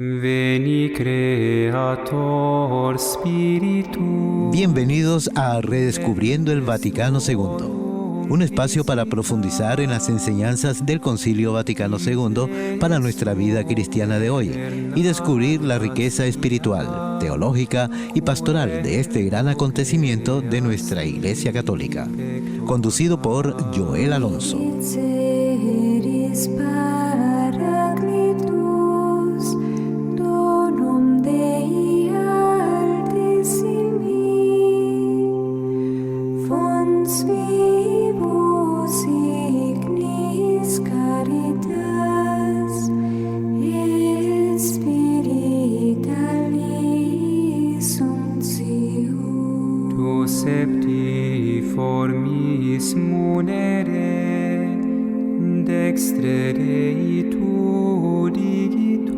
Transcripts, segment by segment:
Veni Creator Spiritus. Bienvenidos a Redescubriendo el Vaticano II, un espacio para profundizar en las enseñanzas del Concilio Vaticano II para nuestra vida cristiana de hoy y descubrir la riqueza espiritual, teológica y pastoral de este gran acontecimiento de nuestra Iglesia Católica. Conducido por Joel Alonso. Septiformis munere, dextre Dei tu digitus,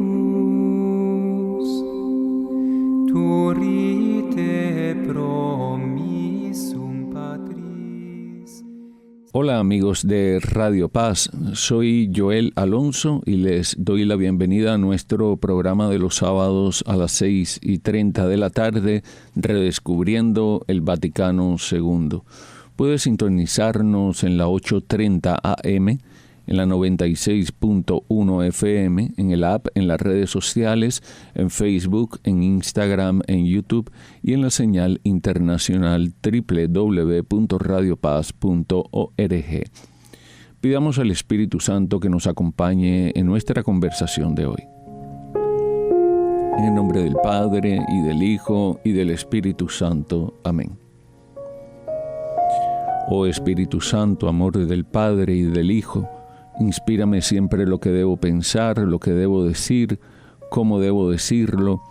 turite promissum Patris. Hola amigos de Radio Paz, soy Joel Alonso y les doy la bienvenida a nuestro programa de los sábados a las 6:30 de la tarde, Redescubriendo el Vaticano II. Puedes sintonizarnos en la 8:30 AM, en la 96.1 FM, en el app, en las redes sociales, en Facebook, en Instagram, en YouTube y en la señal internacional www.radiopaz.org. Pidamos al Espíritu Santo que nos acompañe en nuestra conversación de hoy. En el nombre del Padre, y del Hijo, y del Espíritu Santo. Amén. Oh Espíritu Santo, amor del Padre y del Hijo, inspírame siempre lo que debo pensar, lo que debo decir, cómo debo decirlo,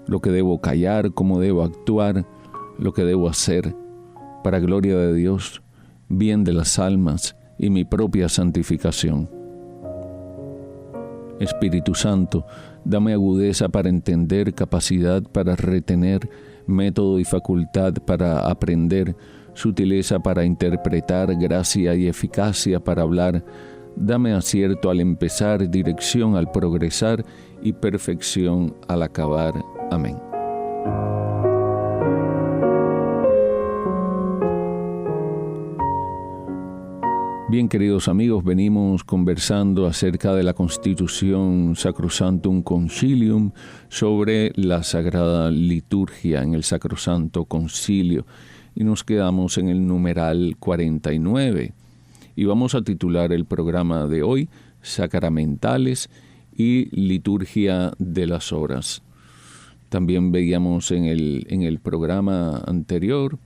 lo que debo callar, cómo debo actuar, lo que debo hacer, para gloria de Dios, bien de las almas y mi propia santificación. Espíritu Santo, dame agudeza para entender, capacidad para retener, método y facultad para aprender, sutileza para interpretar, gracia y eficacia para hablar. Dame acierto al empezar, dirección al progresar y perfección al acabar. Amén. Bien, queridos amigos, venimos conversando acerca de la Constitución Sacrosanctum Concilium sobre la Sagrada Liturgia en el Sacrosanto Concilio y nos quedamos en el numeral 49 y vamos a titular el programa de hoy Sacramentales y Liturgia de las Horas. También veíamos en el programa anterior,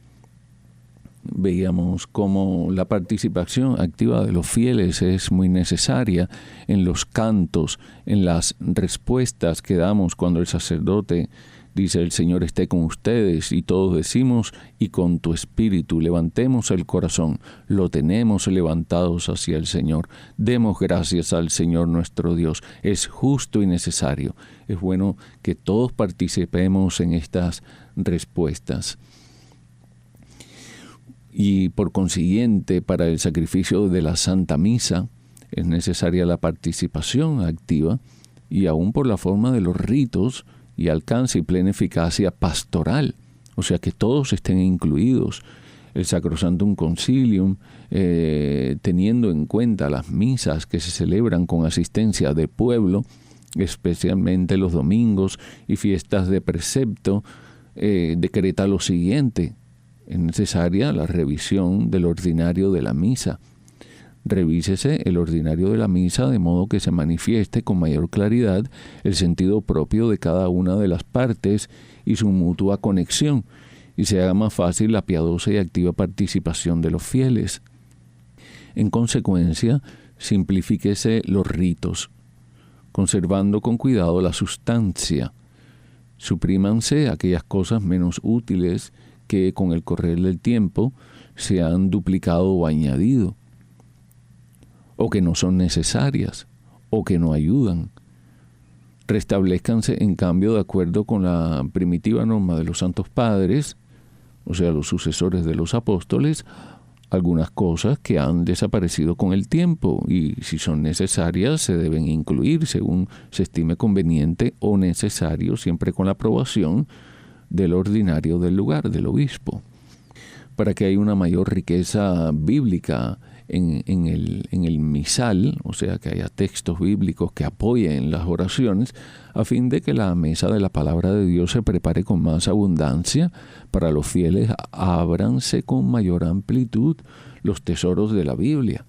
veíamos cómo la participación activa de los fieles es muy necesaria en los cantos, en las respuestas que damos cuando el sacerdote dice: el Señor esté con ustedes, y todos decimos: y con tu espíritu. Levantemos el corazón, lo tenemos levantados hacia el Señor. Demos gracias al Señor nuestro Dios. Es justo y necesario. Es bueno que todos participemos en estas respuestas. Y por consiguiente, para el sacrificio de la Santa Misa es necesaria la participación activa, y aún por la forma de los ritos y alcance y plena eficacia pastoral, o sea que todos estén incluidos. El Sacrosanctum Concilium, teniendo en cuenta las misas que se celebran con asistencia de pueblo, especialmente los domingos y fiestas de precepto, decreta lo siguiente: es necesaria la revisión del ordinario de la misa. Revísese el ordinario de la misa de modo que se manifieste con mayor claridad el sentido propio de cada una de las partes y su mutua conexión, y se haga más fácil la piadosa y activa participación de los fieles. En consecuencia, simplifíquese los ritos, conservando con cuidado la sustancia. Suprímanse aquellas cosas menos útiles que con el correr del tiempo se han duplicado o añadido, o que no son necesarias, o que no ayudan. Restablezcanse, en cambio, de acuerdo con la primitiva norma de los santos padres, o sea, los sucesores de los apóstoles, algunas cosas que han desaparecido con el tiempo y si son necesarias se deben incluir según se estime conveniente o necesario, siempre con la aprobación del ordinario del lugar, del obispo. Para que haya una mayor riqueza bíblica en el misal, o sea, que haya textos bíblicos que apoyen las oraciones, a fin de que la mesa de la palabra de Dios se prepare con más abundancia, para los fieles ábranse con mayor amplitud los tesoros de la Biblia,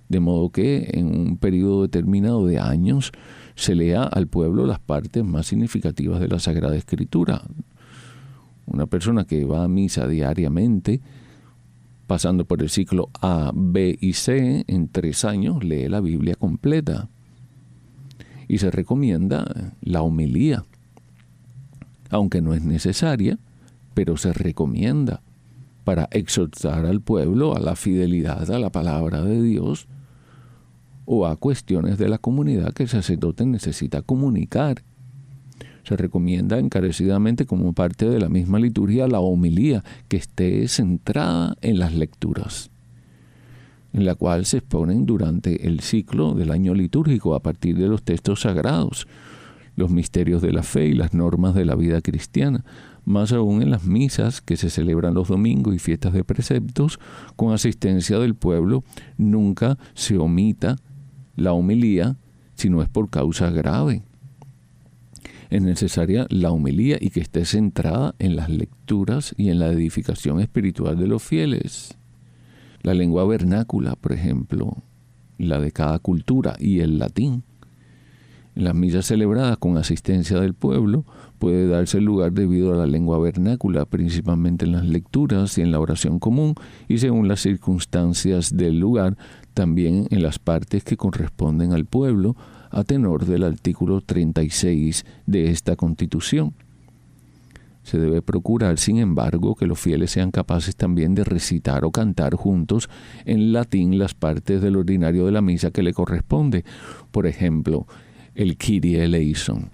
de modo que en un periodo determinado de años se lea al pueblo las partes más significativas de la Sagrada Escritura. Una persona que va a misa diariamente, pasando por el ciclo A, B y C, en 3 años lee la Biblia completa. Y se recomienda la homilía, aunque no es necesaria, pero se recomienda para exhortar al pueblo a la fidelidad a la palabra de Dios o a cuestiones de la comunidad que el sacerdote necesita comunicar. Se recomienda encarecidamente como parte de la misma liturgia la homilía que esté centrada en las lecturas, en la cual se exponen durante el ciclo del año litúrgico a partir de los textos sagrados, los misterios de la fe y las normas de la vida cristiana, más aún en las misas que se celebran los domingos y fiestas de preceptos con asistencia del pueblo. Nunca se omita la homilía si no es por causa grave. Es necesaria la homilía y que esté centrada en las lecturas y en la edificación espiritual de los fieles. La lengua vernácula, por ejemplo, la de cada cultura, y el latín. En las misas celebradas con asistencia del pueblo puede darse el lugar debido a la lengua vernácula, principalmente en las lecturas y en la oración común, y según las circunstancias del lugar, también en las partes que corresponden al pueblo, a tenor del artículo 36 de esta Constitución. Se debe procurar, sin embargo, que los fieles sean capaces también de recitar o cantar juntos en latín las partes del ordinario de la misa que le corresponde. Por ejemplo, el Kyrie eleison,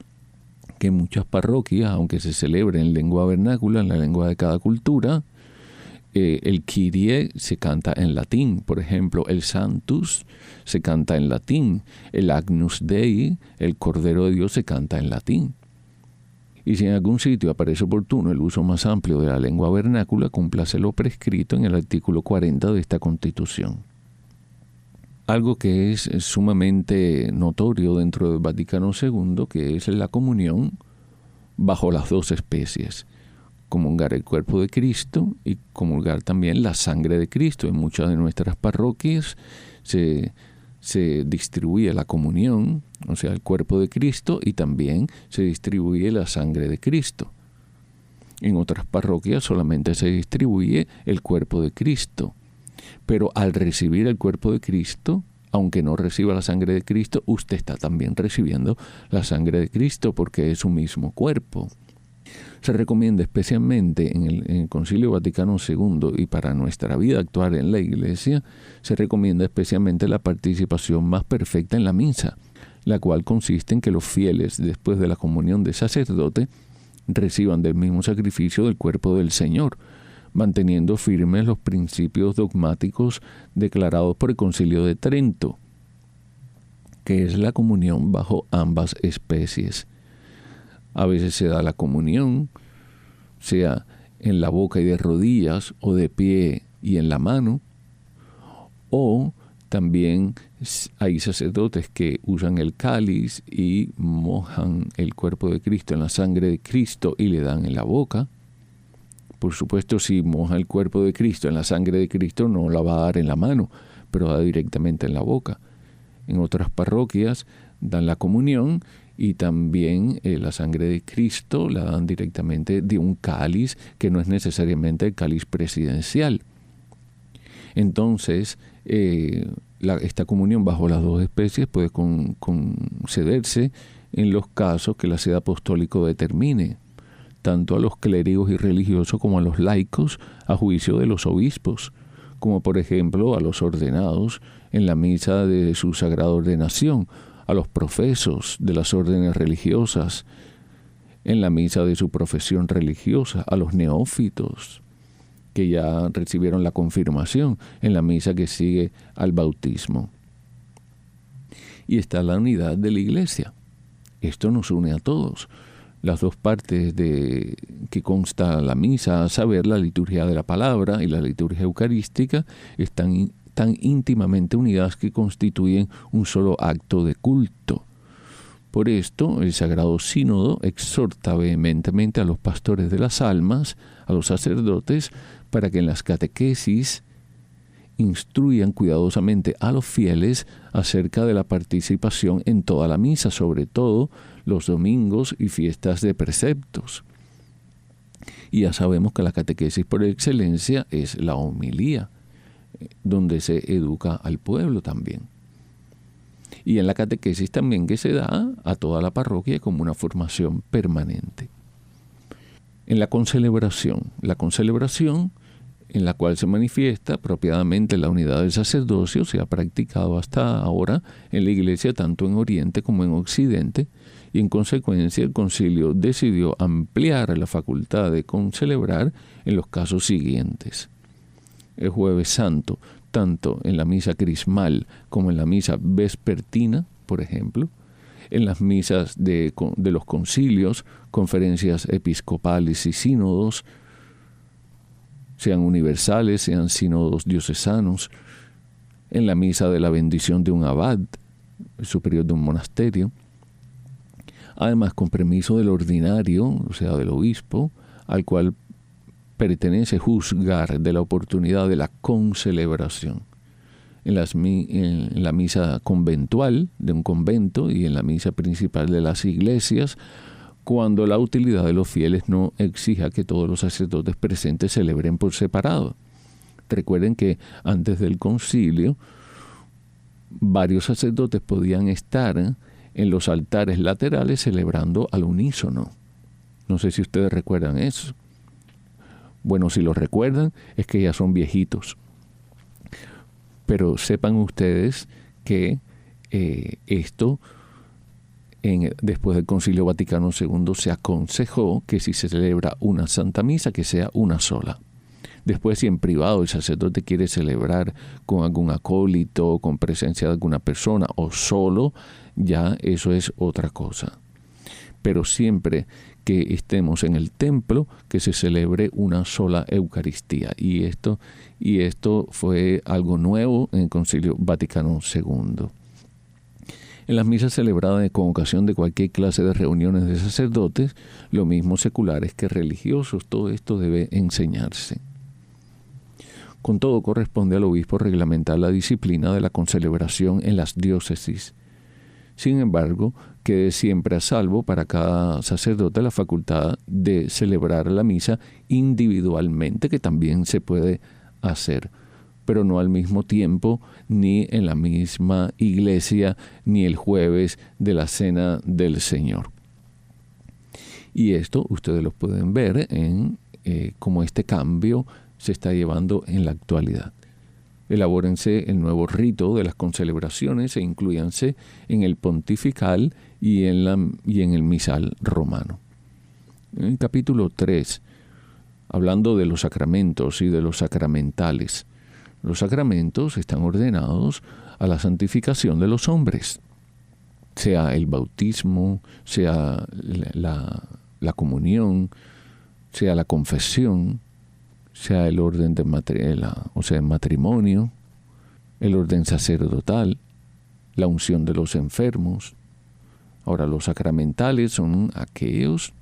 que en muchas parroquias, aunque se celebre en lengua vernácula, en la lengua de cada cultura, el Kyrie se canta en latín. Por ejemplo, el Sanctus se canta en latín. El Agnus Dei, el Cordero de Dios, se canta en latín. Y si en algún sitio aparece oportuno el uso más amplio de la lengua vernácula, cúmplase lo prescrito en el artículo 40 de esta Constitución. Algo que es sumamente notorio dentro del Vaticano II, que es la comunión bajo las 2 especies. Comulgar el cuerpo de Cristo y comulgar también la sangre de Cristo. En muchas de nuestras parroquias se distribuye la comunión, o sea, el cuerpo de Cristo, y también se distribuye la sangre de Cristo. En otras parroquias solamente se distribuye el cuerpo de Cristo. Pero al recibir el cuerpo de Cristo, aunque no reciba la sangre de Cristo, usted está también recibiendo la sangre de Cristo porque es su mismo cuerpo. Se recomienda especialmente en el Concilio Vaticano II y para nuestra vida actual en la Iglesia, se recomienda especialmente la participación más perfecta en la misa, la cual consiste en que los fieles, después de la comunión del sacerdote, reciban del mismo sacrificio del cuerpo del Señor, manteniendo firmes los principios dogmáticos declarados por el Concilio de Trento, que es la comunión bajo ambas especies. A veces se da la comunión, sea en la boca y de rodillas, o de pie y en la mano, o también hay sacerdotes que usan el cáliz y mojan el cuerpo de Cristo en la sangre de Cristo y le dan en la boca. Por supuesto, si moja el cuerpo de Cristo en la sangre de Cristo, no la va a dar en la mano, pero da directamente en la boca. En otras parroquias dan la comunión y también la sangre de Cristo la dan directamente de un cáliz que no es necesariamente el cáliz presidencial. Entonces, esta comunión bajo las 2 especies puede concederse en los casos que la sede apostólico determine, tanto a los clérigos y religiosos como a los laicos, a juicio de los obispos, como por ejemplo a los ordenados en la misa de su sagrada ordenación, a los profesos de las órdenes religiosas en la misa de su profesión religiosa, a los neófitos que ya recibieron la confirmación en la misa que sigue al bautismo. Y está la unidad de la Iglesia. Esto nos une a todos. Las dos partes de que consta la misa, a saber, la liturgia de la palabra y la liturgia eucarística, están tan íntimamente unidas que constituyen un solo acto de culto. Por esto, el Sagrado Sínodo exhorta vehementemente a los pastores de las almas, a los sacerdotes, para que en las catequesis instruyan cuidadosamente a los fieles acerca de la participación en toda la misa, sobre todo los domingos y fiestas de preceptos. Y ya sabemos que la catequesis por excelencia es la homilía, donde se educa al pueblo también. Y en la catequesis también que se da a toda la parroquia como una formación permanente. En la concelebración en la cual se manifiesta apropiadamente la unidad del sacerdocio, se ha practicado hasta ahora en la Iglesia tanto en Oriente como en Occidente, y en consecuencia el concilio decidió ampliar la facultad de concelebrar en los casos siguientes. El Jueves Santo, tanto en la misa crismal como en la misa vespertina, por ejemplo, en las misas de los concilios, conferencias episcopales y sínodos, sean universales, sean sínodos diocesanos, en la misa de la bendición de un abad, el superior de un monasterio, además con permiso del ordinario, o sea, del obispo, al cual pertenece juzgar de la oportunidad de la concelebración. En la misa conventual de un convento y en la misa principal de las iglesias, cuando la utilidad de los fieles no exija que todos los sacerdotes presentes celebren por separado. Recuerden que antes del concilio, varios sacerdotes podían estar en los altares laterales celebrando al unísono. No sé si ustedes recuerdan eso. Bueno, si lo recuerdan, es que ya son viejitos. Pero sepan ustedes que esto, después del Concilio Vaticano II, se aconsejó que si se celebra una Santa Misa, que sea una sola. Después, si en privado el sacerdote quiere celebrar con algún acólito, con presencia de alguna persona o solo, ya eso es otra cosa. Pero siempre que estemos en el templo, que se celebre una sola Eucaristía. Y esto fue algo nuevo en el Concilio Vaticano II. En las misas celebradas con ocasión de cualquier clase de reuniones de sacerdotes, lo mismo seculares que religiosos, todo esto debe enseñarse. Con todo, corresponde al obispo reglamentar la disciplina de la concelebración en las diócesis. Sin embargo, quede siempre a salvo para cada sacerdote la facultad de celebrar la misa individualmente, que también se puede hacer, pero no al mismo tiempo, ni en la misma iglesia, ni el jueves de la Cena del Señor. Y esto ustedes lo pueden ver en cómo este cambio se está llevando en la actualidad. Elabórense el nuevo rito de las concelebraciones e incluyanse en el pontifical y en el misal romano. En el capítulo 3, hablando de los sacramentos y de los sacramentales, los sacramentos están ordenados a la santificación de los hombres, sea el bautismo, sea la comunión, sea la confesión, sea el orden de el matrimonio, el orden sacerdotal, la unción de los enfermos. Ahora, los sacramentales son aquellos,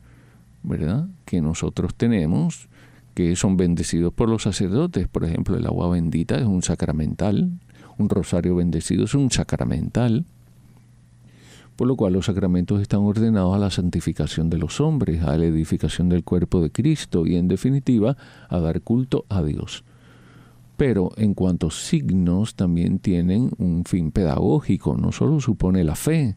¿verdad?, que nosotros tenemos, que son bendecidos por los sacerdotes. Por ejemplo, el agua bendita es un sacramental, un rosario bendecido es un sacramental, por lo cual los sacramentos están ordenados a la santificación de los hombres, a la edificación del cuerpo de Cristo y, en definitiva, a dar culto a Dios. Pero en cuanto a signos, también tienen un fin pedagógico. No solo supone la fe,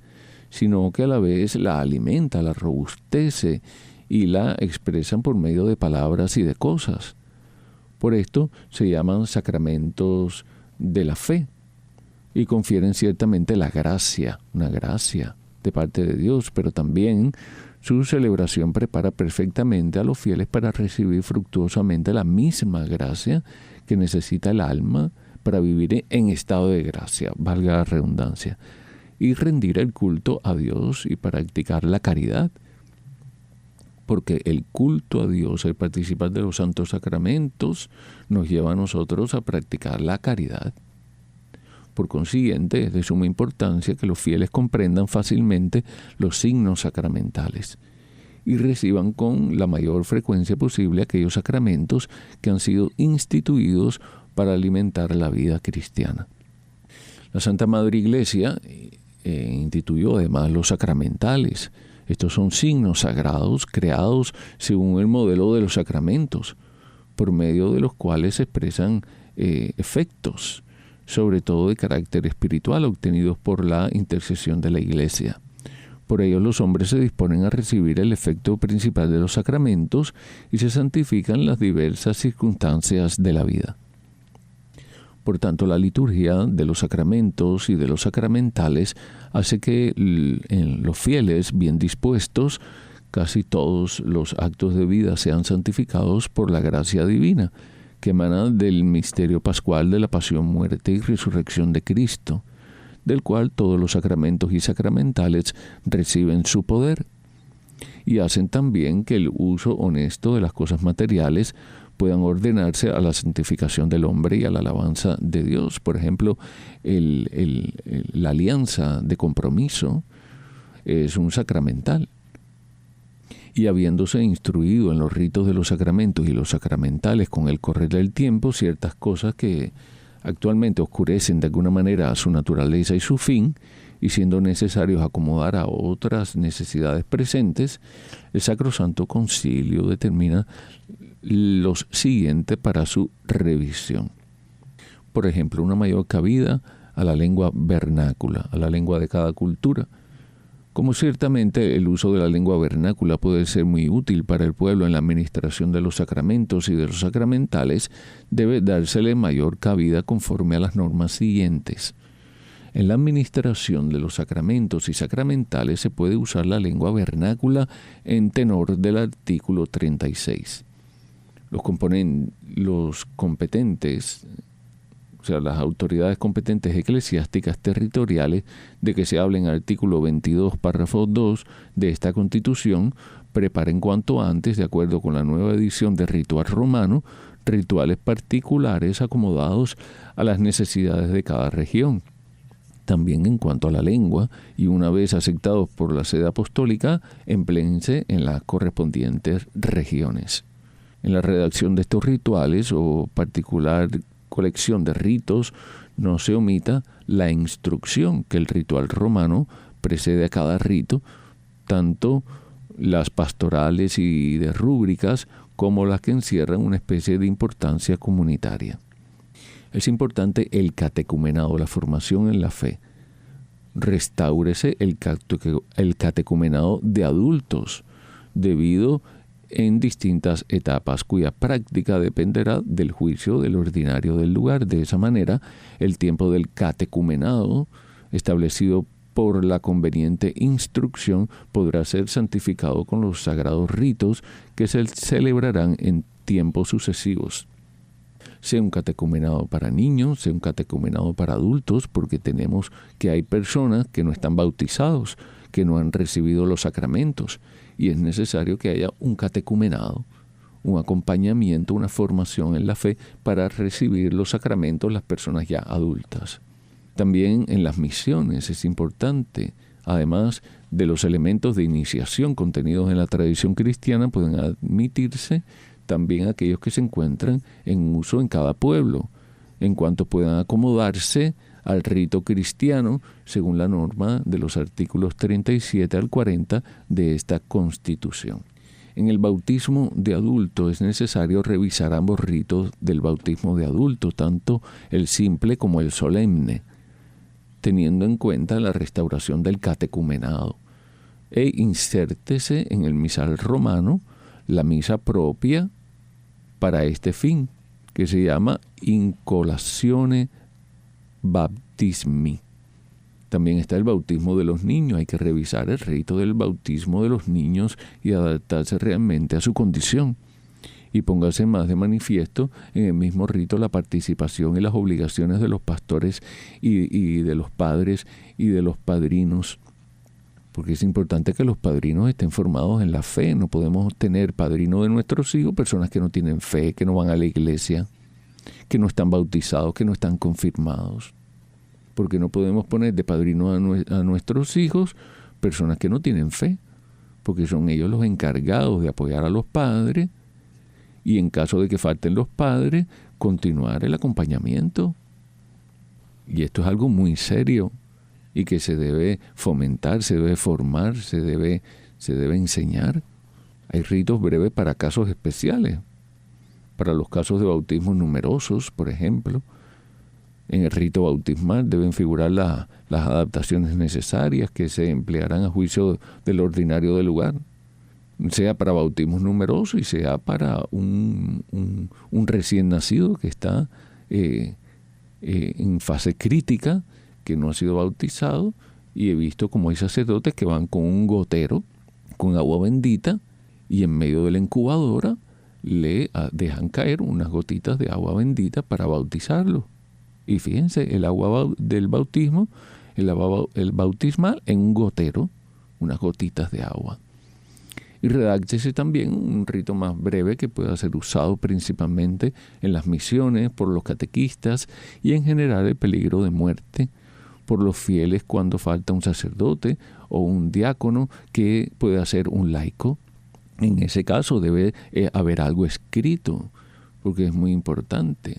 sino que a la vez la alimenta, la robustece y la expresan por medio de palabras y de cosas. Por esto se llaman sacramentos de la fe y confieren ciertamente la gracia, una gracia de parte de Dios, pero también Su celebración prepara perfectamente a los fieles para recibir fructuosamente la misma gracia que necesita el alma para vivir en estado de gracia, valga la redundancia, y rendir el culto a Dios y practicar la caridad. Porque el culto a Dios, el participar de los santos sacramentos, nos lleva a nosotros a practicar la caridad. Por consiguiente, es de suma importancia que los fieles comprendan fácilmente los signos sacramentales y reciban con la mayor frecuencia posible aquellos sacramentos que han sido instituidos para alimentar la vida cristiana. La Santa Madre Iglesia instituyó además los sacramentales. Estos son signos sagrados creados según el modelo de los sacramentos, por medio de los cuales se expresan efectos, sobre todo de carácter espiritual, obtenidos por la intercesión de la Iglesia. Por ello los hombres se disponen a recibir el efecto principal de los sacramentos y se santifican las diversas circunstancias de la vida. Por tanto, la liturgia de los sacramentos y de los sacramentales hace que en los fieles bien dispuestos casi todos los actos de vida sean santificados por la gracia divina, que emana del misterio pascual de la pasión, muerte y resurrección de Cristo, del cual todos los sacramentos y sacramentales reciben su poder, y hacen también que el uso honesto de las cosas materiales puedan ordenarse a la santificación del hombre y a la alabanza de Dios. Por ejemplo, la alianza de compromiso es un sacramental. Y habiéndose instruido en los ritos de los sacramentos y los sacramentales con el correr del tiempo, ciertas cosas que actualmente oscurecen de alguna manera su naturaleza y su fin, y siendo necesarios acomodar a otras necesidades presentes, el Sacrosanto Concilio determina los siguientes para su revisión. Por ejemplo, una mayor cabida a la lengua vernácula, a la lengua de cada cultura. Como ciertamente el uso de la lengua vernácula puede ser muy útil para el pueblo en la administración de los sacramentos y de los sacramentales, debe dársele mayor cabida conforme a las normas siguientes. En la administración de los sacramentos y sacramentales se puede usar la lengua vernácula en tenor del artículo 36. Los competentes, o sea, las autoridades competentes eclesiásticas territoriales de que se habla en artículo 22, párrafo 2 de esta Constitución, preparen cuanto antes, de acuerdo con la nueva edición de Ritual Romano, rituales particulares acomodados a las necesidades de cada región. También en cuanto a la lengua, y una vez aceptados por la sede apostólica, empleense en las correspondientes regiones. En la redacción de estos rituales o particular colección de ritos, no se omita la instrucción que el ritual romano precede a cada rito, tanto las pastorales y de rúbricas como las que encierran una especie de importancia comunitaria. Es importante el catecumenado, la formación en la fe. Restáurese el catecumenado de adultos, debido en distintas etapas, cuya práctica dependerá del juicio del ordinario del lugar. De esa manera, el tiempo del catecumenado, establecido por la conveniente instrucción, podrá ser santificado con los sagrados ritos que se celebrarán en tiempos sucesivos. Sea un catecumenado para niños, sea un catecumenado para adultos, porque tenemos que hay personas que no están bautizados, que no han recibido los sacramentos, y es necesario que haya un catecumenado, un acompañamiento, una formación en la fe para recibir los sacramentos las personas ya adultas. También en las misiones es importante, además de los elementos de iniciación contenidos en la tradición cristiana, pueden admitirse también aquellos que se encuentran en uso en cada pueblo, en cuanto puedan acomodarse al rito cristiano según la norma de los artículos 37 al 40 de esta Constitución. En el bautismo de adulto es necesario revisar ambos ritos del bautismo de adulto, tanto el simple como el solemne, teniendo en cuenta la restauración del catecumenado, e insértese en el misal romano la misa propia para este fin, que se llama Incolatione Baptismi, También está el bautismo de los niños. Hay que revisar el rito del bautismo de los niños y adaptarse realmente a su condición. Y póngase más de manifiesto en el mismo rito la participación y las obligaciones de los pastores y de los padres y de los padrinos. Porque es importante que los padrinos estén formados en la fe. No podemos tener padrino de nuestros hijos personas que no tienen fe, que no van a la iglesia, que no están bautizados, que no están confirmados. Porque no podemos poner de padrino a nuestros hijos personas que no tienen fe, porque son ellos los encargados de apoyar a los padres y en caso de que falten los padres, continuar el acompañamiento. Y esto es algo muy serio y que se debe fomentar, se debe formar, se debe enseñar. Hay ritos breves para casos especiales, para los casos de bautismos numerosos, por ejemplo. En el rito bautismal deben figurar las adaptaciones necesarias que se emplearán a juicio del ordinario del lugar, sea para bautismos numerosos y sea para un recién nacido que está en fase crítica, que no ha sido bautizado, y he visto como hay sacerdotes que van con un gotero, con agua bendita, y en medio de la incubadora le dejan caer unas gotitas de agua bendita para bautizarlo. Y fíjense, el agua del bautismo, el bautismal en un gotero, unas gotitas de agua. Y redáctese también un rito más breve que pueda ser usado principalmente en las misiones, por los catequistas y en general el peligro de muerte por los fieles cuando falta un sacerdote o un diácono que pueda ser un laico. En ese caso debe haber algo escrito, porque es muy importante.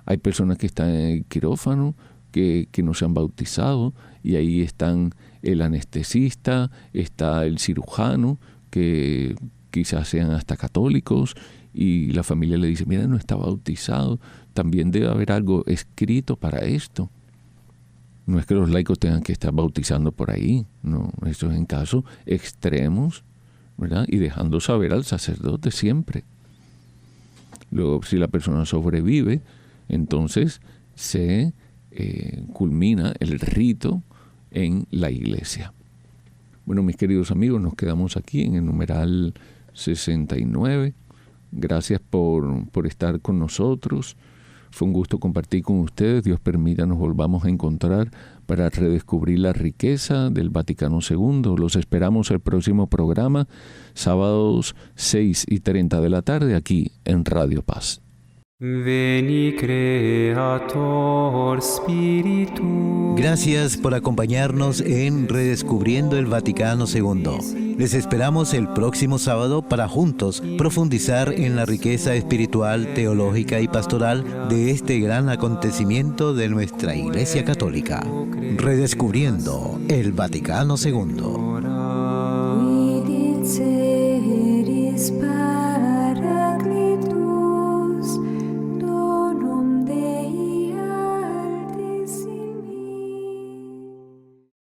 Hay personas que están en el quirófano, que no se han bautizado, y ahí están el anestesista, está el cirujano, que quizás sean hasta católicos, y la familia le dice, mira, no está bautizado. También debe haber algo escrito para esto. No es que los laicos tengan que estar bautizando por ahí, no, eso es en casos extremos, ¿verdad? Y dejando saber al sacerdote siempre. Luego, si la persona sobrevive, entonces se culmina el rito en la iglesia. Bueno, mis queridos amigos, nos quedamos aquí en el numeral 69. Gracias por estar con nosotros. Fue un gusto compartir con ustedes. Dios permita nos volvamos a encontrar para redescubrir la riqueza del Vaticano II. Los esperamos el próximo programa, sábados 6:30 de la tarde, aquí en Radio Paz. Veni Creator Spiritus. Gracias por acompañarnos en Redescubriendo el Vaticano II. Les esperamos el próximo sábado para juntos profundizar en la riqueza espiritual, teológica y pastoral de este gran acontecimiento de nuestra Iglesia Católica. Redescubriendo el Vaticano II.